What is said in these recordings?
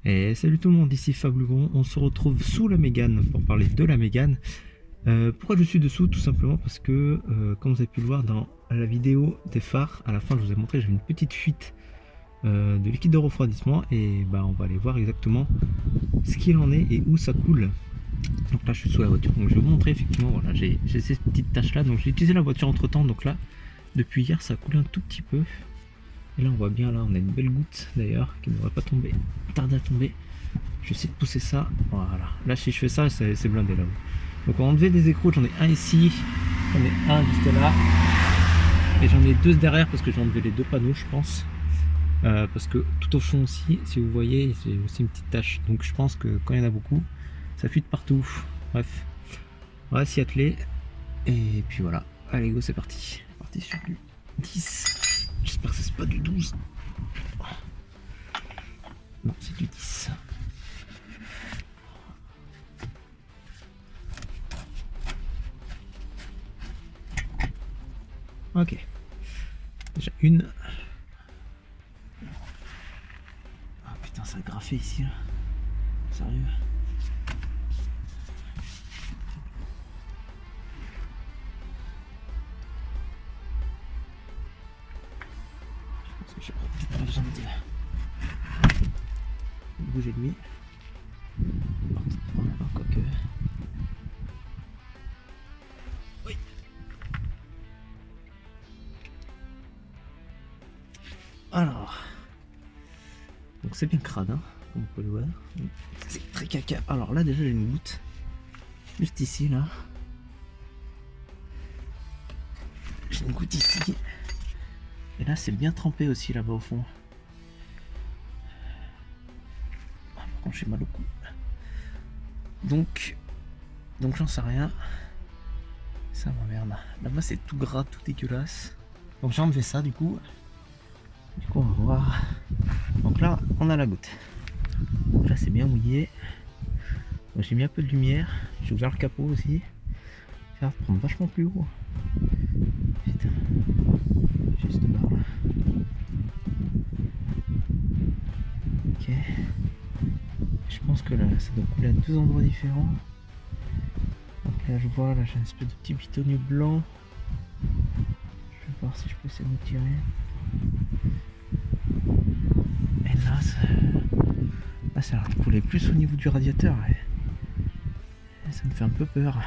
Et salut tout le monde, ici Fablugon, on se retrouve sous la Mégane pour parler de la Mégane. Pourquoi je suis dessous? Tout simplement parce que, comme vous avez pu le voir dans la vidéo des phares, à la fin je vous ai montré, j'ai une petite fuite de liquide de refroidissement et bah, on va aller voir exactement ce qu'il en est et où ça coule. Donc là je suis sous la voiture, donc je vais vous montrer effectivement, voilà, j'ai ces petites taches là, donc j'ai utilisé la voiture entre temps, donc là depuis hier ça a coulé un tout petit peu. Et là on voit bien, là on a une belle goutte d'ailleurs qui ne devrait pas tomber, tarder à tomber. Je vais essayer de pousser ça, voilà. Là si je fais ça c'est blindé là-haut. Donc on va enlever des écrous, j'en ai un ici, j'en ai un juste là. Et j'en ai deux derrière parce que j'ai enlevé les deux panneaux je pense. Parce que tout au fond aussi, si vous voyez, j'ai aussi une petite tache. Donc je pense que quand il y en a beaucoup, ça fuite partout. Bref, on va s'y atteler. Et puis voilà, allez go c'est parti. C'est parti sur du 10. J'espère que c'est pas du 12. Non, c'est du 10. Ok. Déjà une. Ah putain, ça a graffé ici là. Sérieux. Je pense que j'ai pas besoin de bouger de lui. Quoique. Oui. Alors. Donc c'est bien crade, hein, comme vous pouvez le voir. C'est très caca. Alors là déjà j'ai une goutte. Juste ici là. J'ai une goutte ici. Et là c'est bien trempé aussi là-bas au fond. Par contre j'ai mal au cou. Donc j'en sais rien. Ça m'emmerde. Là-bas c'est tout gras, tout dégueulasse. Donc j'ai enlevé ça du coup. Du coup on va voir. Donc là on a la goutte. Donc là c'est bien mouillé. Donc j'ai mis un peu de lumière. J'ai ouvert le capot aussi. Ça va prendre vachement plus haut. Putain. Juste là. Ok. Je pense que là ça doit couler à deux endroits différents. Donc là je vois, là j'ai un espèce de petit bitonnier blanc. Je vais voir si je peux essayer de me tirer. Et là ça a l'air de couler plus au niveau du radiateur. Et ça me fait un peu peur.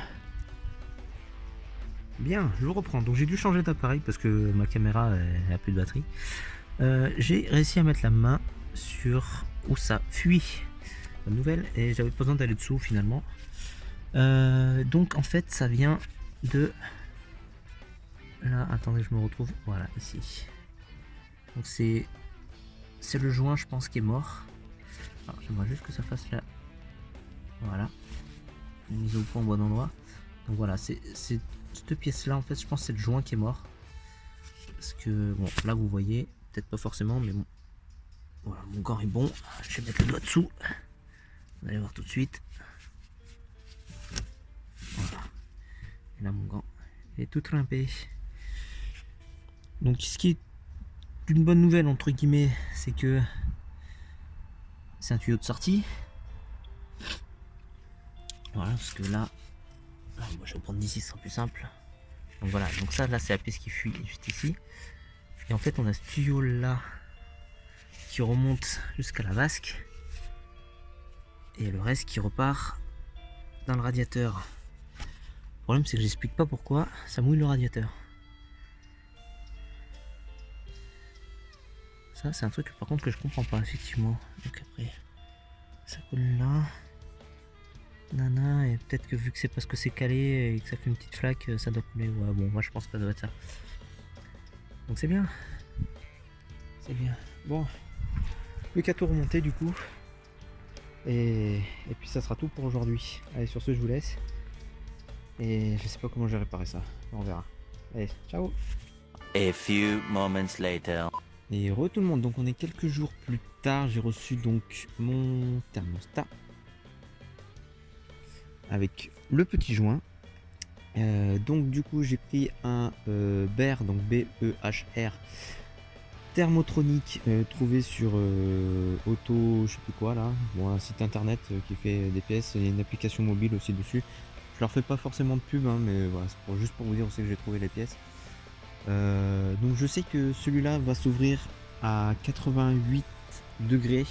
Bien, je vous reprends. Donc j'ai dû changer d'appareil parce que ma caméra a plus de batterie. J'ai réussi à mettre la main sur où ça fuit. Bonne nouvelle, et j'avais pas besoin d'aller dessous finalement. Donc en fait ça vient de là, attendez je me retrouve, voilà ici. Donc c'est le joint je pense qui est mort. Alors j'aimerais juste que ça fasse là, voilà, une mise au point au bon endroit. Donc voilà, c'est cette pièce là en fait je pense que c'est le joint qui est mort. Parce que bon là vous voyez, peut-être pas forcément mais bon. Voilà, mon gant est bon, je vais mettre le doigt dessous. Vous allez voir tout de suite. Voilà. Et là mon gant est tout trempé. Donc ce qui est une bonne nouvelle entre guillemets, c'est que c'est un tuyau de sortie. Voilà, parce que là, moi je vais prendre d'ici, ce sera plus simple. Donc voilà, donc ça là c'est la pièce qui fuit juste ici. Et en fait on a ce tuyau là qui remonte jusqu'à la vasque. Et le reste qui repart dans le radiateur. Le problème c'est que j'explique pas pourquoi ça mouille le radiateur. Ça c'est un truc par contre que je comprends pas effectivement. Donc après ça colle là. Nana, et peut-être que vu que c'est parce que c'est calé et que ça fait une petite flaque, ça doit couler. Ouais bon moi je pense que ça doit être ça. Donc c'est bien. C'est bien. Bon. Plus qu'à tout remonter du coup. Et puis ça sera tout pour aujourd'hui. Allez sur ce je vous laisse. Et je sais pas comment je vais réparer ça. On verra. Allez, ciao. A few moments later. Et re tout le monde, donc on est quelques jours plus tard, j'ai reçu donc mon thermostat avec le petit joint. Donc du coup j'ai pris un BER, donc BEHR thermotronique trouvé sur Auto, je sais plus quoi là, bon, un site internet qui fait des pièces, il y a une application mobile aussi dessus. Je leur fais pas forcément de pub, hein, mais voilà, c'est juste pour vous dire aussi que j'ai trouvé les pièces. Donc je sais que celui-là va s'ouvrir à 88 degrés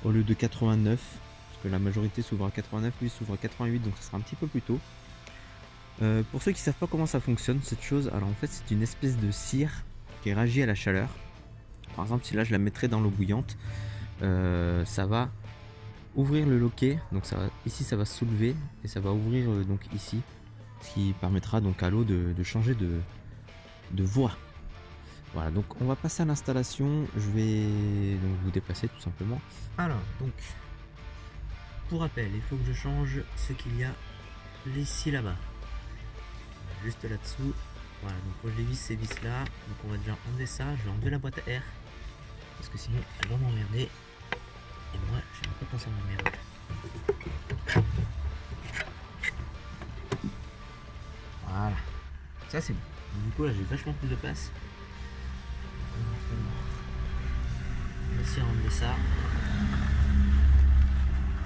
au lieu de 89, parce que la majorité s'ouvre à 89, lui s'ouvre à 88, donc ça sera un petit peu plus tôt. Pour ceux qui savent pas comment ça fonctionne cette chose, alors en fait c'est une espèce de cire qui réagit à la chaleur. Par exemple, si là je la mettrais dans l'eau bouillante, ça va ouvrir le loquet, donc ici ça va se soulever et ça va ouvrir donc ici, ce qui permettra donc à l'eau de changer de voie. Voilà, donc on va passer à l'installation. Je vais donc vous déplacer tout simplement. Alors, donc pour rappel, il faut que je change ce qu'il y a ici là-bas, juste là-dessous. Voilà, donc quand je les visse ces vis là, donc on va déjà enlever ça. Je vais enlever la boîte à air parce que sinon elle va m'emmerder et moi j'aime pas quand ça m'emmerde. Voilà, ça c'est bon. Donc, du coup là j'ai vachement plus de place. On va essayer d'enlever ça.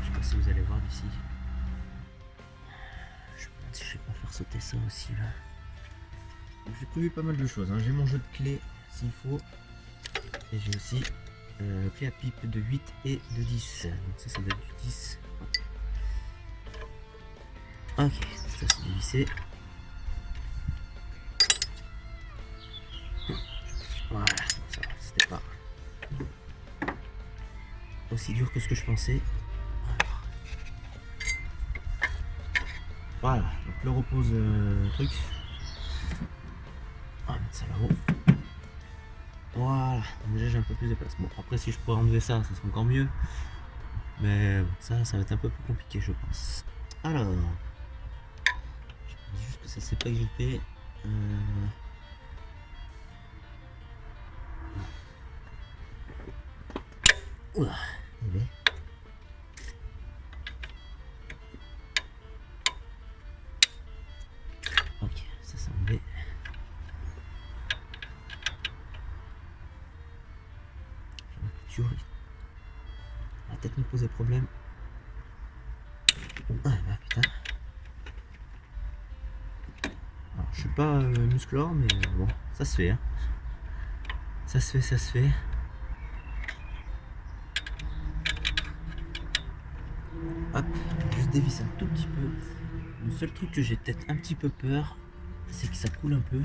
Je sais pas si vous allez voir d'ici. Je sais pas faire sauter ça aussi là. J'ai prévu pas mal de choses, hein. J'ai mon jeu de clés s'il faut. Et j'ai aussi clé à pipe de 8 et de 10. Donc ça doit être du 10. Ok, ça c'est dévissé. Voilà, ça va, c'était pas aussi dur que ce que je pensais. Voilà, donc le repose truc. On va mettre ça là-haut. Voilà, donc déjà j'ai un peu plus de place. Bon, après si je pourrais enlever ça, ça serait encore mieux. Mais bon, ça va être un peu plus compliqué, je pense. Alors, je pense juste que ça s'est pas grippé. Oula, il est. Ok, ça s'est enlevé. La va peut-être me poser problème. Ah bah putain. Alors, je suis pas musclore, mais bon, ça se fait. Hein. Ça se fait. Hop, juste dévisser un tout petit peu. Le seul truc que j'ai peut-être un petit peu peur, c'est que ça coule un peu.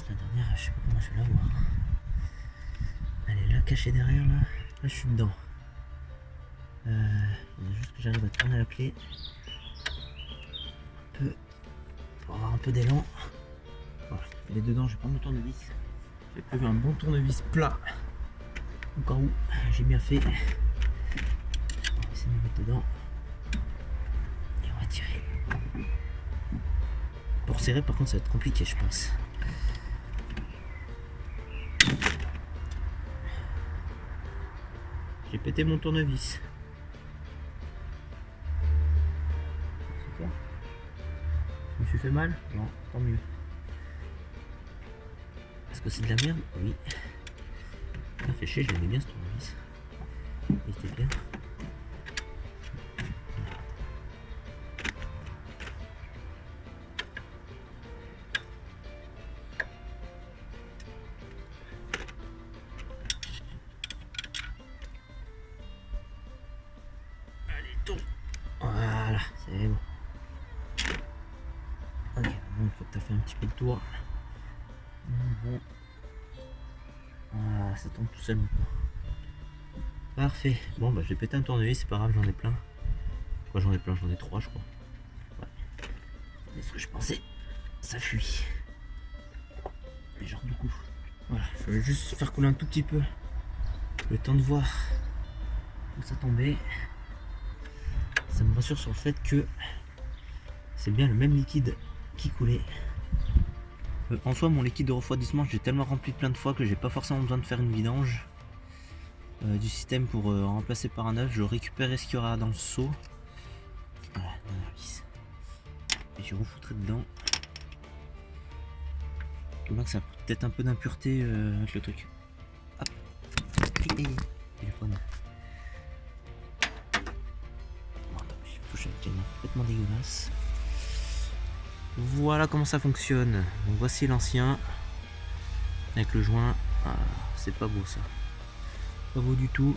La dernière, je sais pas comment je vais la voir. Elle est là, cachée derrière là. Là, je suis dedans. Il faut juste que j'arrive à tourner la clé. Un peu. Pour avoir un peu d'élan. Voilà, elle est dedans, je vais prendre le tournevis. J'ai prévu un bon tournevis plat. Au cas où, j'ai bien fait. On va essayer de me mettre dedans. Et on va tirer. Pour serrer, par contre, ça va être compliqué, je pense. J'ai pété mon tournevis. Super. Je me suis fait mal? Non, tant mieux. Est-ce que c'est de la merde? Oui. Ça fait chier, je l'aimais bien ce tournevis. Il était bien. Allez, tourne. Voilà, c'est bon. Ok, bon, une fois que tu as fait un petit peu le tour. Bon. Voilà, ça tombe tout seul. Parfait. Bon, bah j'ai pété un tournevis, c'est pas grave, j'en ai plein. Quoi, j'en ai plein, j'en ai 3, je crois. Ouais. C'est ce que je pensais. Ça fuit. Mais genre beaucoup. Voilà, il fallait juste faire couler un tout petit peu. Le temps de voir où ça tombait. Ça me rassure sur le fait que c'est bien le même liquide qui coulait. En soi, mon liquide de refroidissement, j'ai tellement rempli plein de fois que j'ai pas forcément besoin de faire une vidange du système pour remplacer par un neuf. Je récupérerai ce qu'il y aura dans le seau. Voilà, dans la vis. Et je refoutrai dedans. Je vois que ça a peut-être un peu d'impureté avec le truc. Hop. Téléphone. Bon, attends, je touche avec les mains complètement dégueulasse. Voilà comment ça fonctionne. Donc voici l'ancien. Avec le joint. Ah, c'est pas beau ça. Pas beau du tout.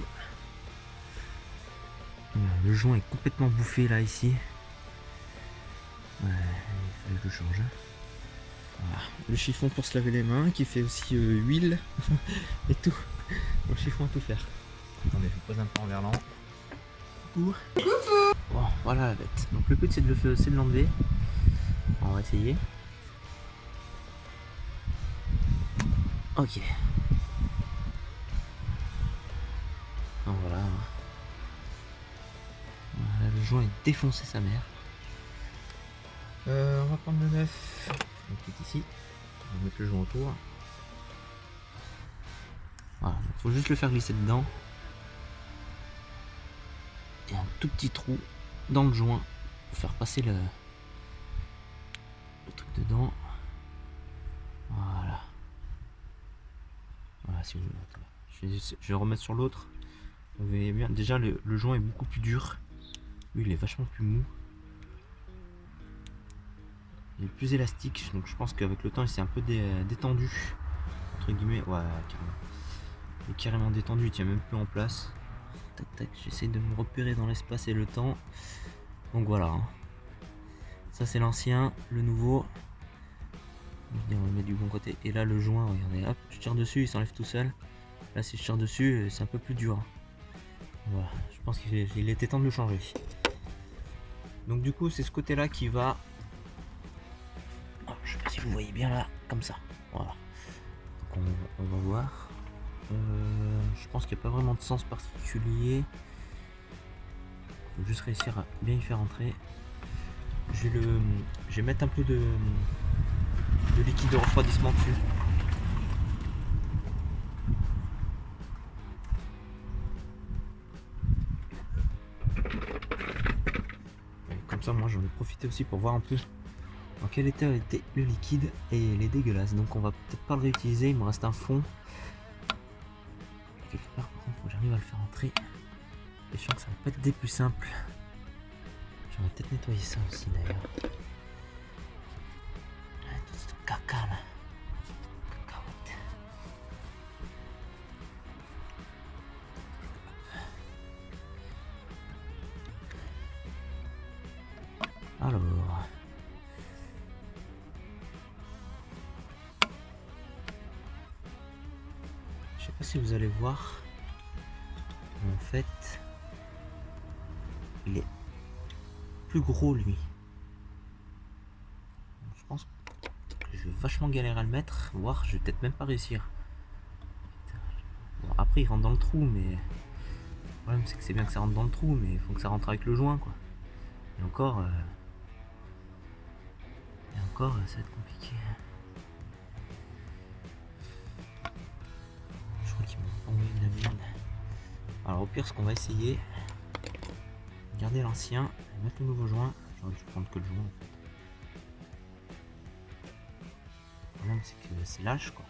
Le joint est complètement bouffé là ici. Ouais, il fallait que je change. Voilà. Le chiffon pour se laver les mains qui fait aussi huile et tout. Le chiffon à tout faire. Attendez, je pose un peu en verlan. Coucou. Bon, voilà la bête. Donc le but c'est de l'enlever. On va essayer. Ok. Donc voilà. Voilà, le joint est défoncé sa mère. On va prendre le neuf. Donc il est ici. On va mettre le joint autour. Voilà, il faut juste le faire glisser dedans. Et un tout petit trou dans le joint pour faire passer le truc dedans. Voilà. Voilà, si vous... je vais remettre sur l'autre. Vous voyez bien, déjà le joint est beaucoup plus dur. Lui il est vachement plus mou. Il est plus élastique, donc je pense qu'avec le temps il s'est un peu détendu. Entre guillemets, ouais, carrément. Il est carrément détendu, il tient même plus en place. Tac tac, j'essaie de me repérer dans l'espace et le temps. Donc voilà. Hein. Ça c'est l'ancien, le nouveau. On va le mettre du bon côté. Et là le joint, regardez, hop, je tire dessus, il s'enlève tout seul. Là si je tire dessus, c'est un peu plus dur. Voilà, je pense qu'il était temps de le changer. Donc du coup c'est ce côté là qui va... Oh, je sais pas si vous voyez bien là, comme ça. Voilà. Donc on va voir. Je pense qu'il n'y a pas vraiment de sens particulier. Il faut juste réussir à bien y faire entrer. Je vais mettre un peu de liquide de refroidissement dessus. Et comme ça moi j'en ai profité aussi pour voir un peu dans quel état était le liquide, et il est dégueulasse, donc on va peut-être pas le réutiliser. Il me reste un fond quelque part, par contre faut que j'arrive à le faire entrer, et je sens que ça va pas être des plus simples. J'aurais peut-être nettoyer ça aussi d'ailleurs. Tout ce caca là, cacahuète. Alors je sais pas si vous allez voir, en fait il est plus gros lui. Je pense que je vais vachement galérer à le mettre, voire je vais peut-être même pas réussir. Bon, après il rentre dans le trou, mais le problème c'est que c'est bien que ça rentre dans le trou, mais il faut que ça rentre avec le joint quoi. Et encore ça va être compliqué. Je crois qu'il m'a envoyé de la merde. Alors au pire ce qu'on va essayer, garder l'ancien, mettre le nouveau joint. J'aurais dû prendre que le joint en fait. Le problème c'est que c'est lâche quoi.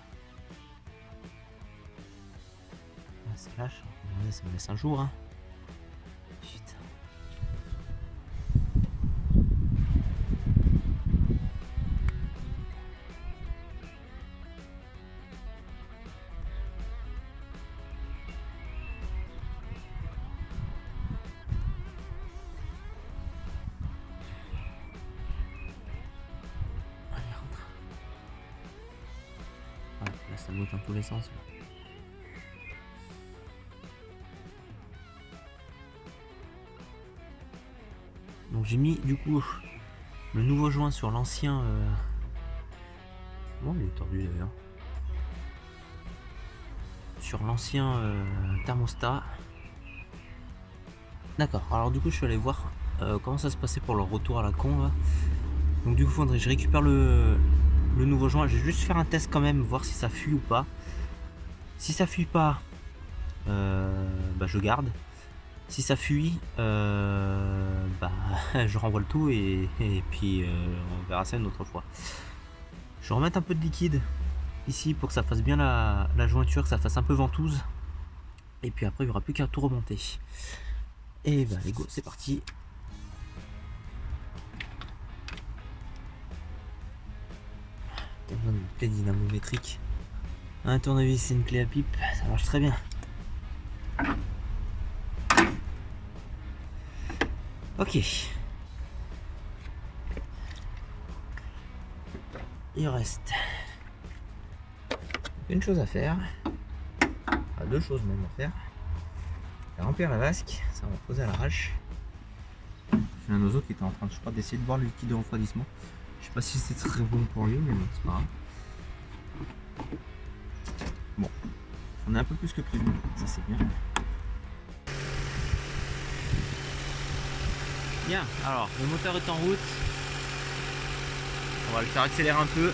Là, c'est lâche. Regardez, ça me laisse un jour hein. Putain. Là ça bouge dans tous les sens. Donc j'ai mis du coup le nouveau joint sur l'ancien. Bon il est tordu d'ailleurs. Sur l'ancien thermostat. D'accord, alors du coup je suis allé voir comment ça se passait pour le retour à la con là. Donc du coup faudrait que je récupère le nouveau joint. Je vais juste faire un test quand même, voir si ça fuit ou pas. Si ça fuit pas, bah je garde. Si ça fuit, bah je renvoie le tout et puis on verra ça une autre fois. Je vais remettre un peu de liquide ici pour que ça fasse bien la jointure, que ça fasse un peu ventouse. Et puis après il n'y aura plus qu'à tout remonter. Et bah les go, c'est parti. Une clé dynamométrique. Un tournevis, c'est une clé à pipe, ça marche très bien. Ok. Il reste une chose à faire. Enfin, deux choses même à faire. Remplir la vasque, ça va poser à l'arrache. J'ai un oiseau qui était en train, je crois, d'essayer de boire le liquide de refroidissement. Je sais pas si c'est très bon pour lui, mais bon, c'est pas grave. Bon, on est un peu plus que prévu, ça c'est bien. Bien, alors le moteur est en route. On va le faire accélérer un peu.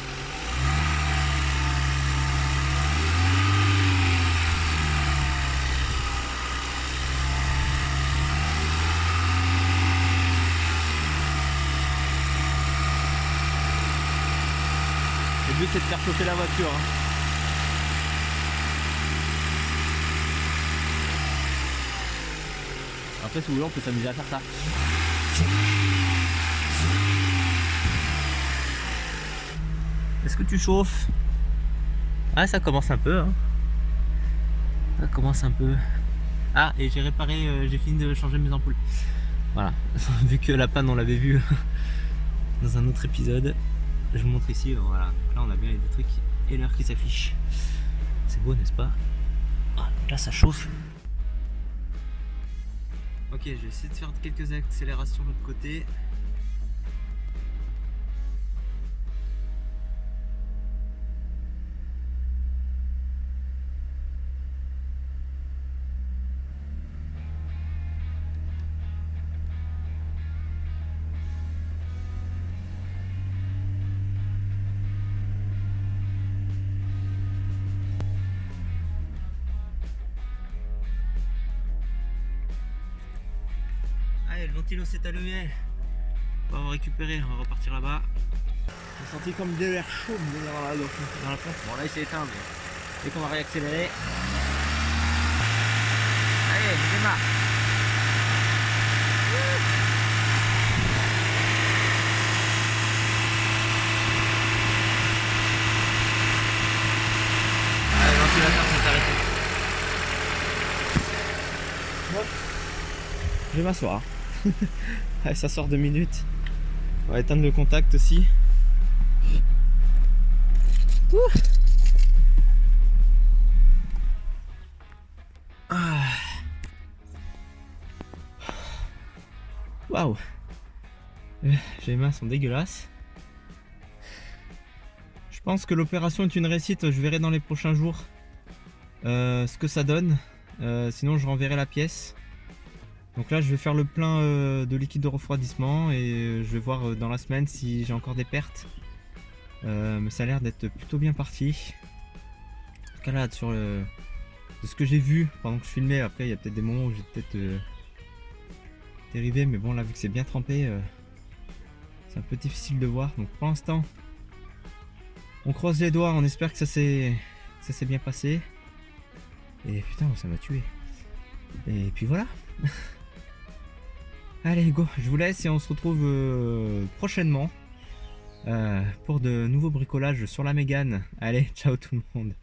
Le but c'est de faire chauffer la voiture. Après si vous voulez on peut s'amuser à faire ça. Est-ce que tu chauffes? Ah ça commence un peu hein. Ça commence un peu. Ah et j'ai réparé, j'ai fini de changer mes ampoules. Voilà, vu que la panne on l'avait vu dans un autre épisode. Je vous montre ici, voilà, donc là on a bien les deux trucs et l'heure qui s'affiche. C'est beau n'est-ce pas? Ah, donc là ça chauffe. Ok, je vais essayer de faire quelques accélérations de l'autre côté. Allez, le ventilo s'est allumé. On va récupérer, on va repartir là-bas. J'ai senti comme de l'air chaud me venir dans la pompe. Bon là il s'est éteint, mais dès qu'on va réaccélérer. Allez, je démarre. Allez, le ventilateur s'est arrêté. Hop. Je vais m'asseoir. Allez, ça sort 2 minutes. On va éteindre le contact aussi. Waouh. Les mains sont dégueulasses. Je pense que l'opération est une réussite. Je verrai dans les prochains jours ce que ça donne. Sinon je renverrai la pièce. Donc là je vais faire le plein de liquide de refroidissement et je vais voir dans la semaine si j'ai encore des pertes. Mais ça a l'air d'être plutôt bien parti. En tout cas là sur de ce que j'ai vu pendant que je filmais, après il y a peut-être des moments où j'ai peut-être dérivé, mais bon là vu que c'est bien trempé, c'est un peu difficile de voir. Donc pour l'instant on croise les doigts, on espère que ça s'est bien passé. Et putain ça m'a tué. Et puis voilà. Allez go, je vous laisse et on se retrouve prochainement pour de nouveaux bricolages sur la Mégane. Allez, ciao tout le monde.